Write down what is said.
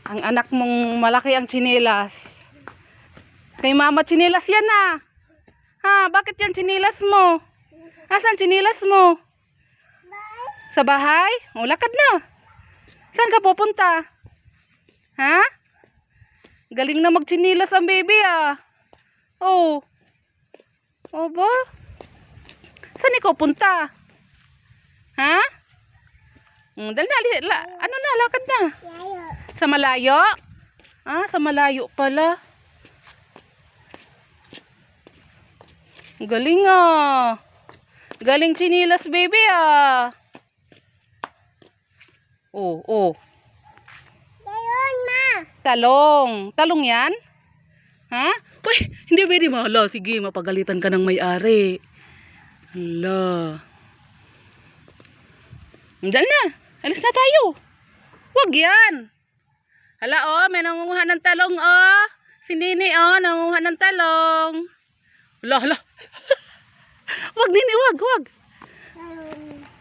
Ang anak mong malaki ang tsinelas. Kay mama tsinelas yan na. Ha, bakit yan tsinelas mo? Asan tsinelas mo? Sa bahay? O, lakad na. Saan ka pupunta? Ha? Galing na magtsinilas ang baby ah. Oh. O ba? Saan ikaw punta? Ha? Dali na, ano na, lakad na. Sa malayo? Ah, sa malayo pala. Galing ah. Galing tsinilas baby ah. Oh, oh. Talong. Talong yan? Ha? Uy, hindi pwede mo. Hala, sige, mapagalitan ka ng may-ari. Hala. Diyan na. Alis na tayo. Huwag yan. Hala, oh, may nangunguha ng talong, oh. Si Nini, oh, nangunguha ng talong. Hala, hala. Huwag, Nini, huwag, huwag.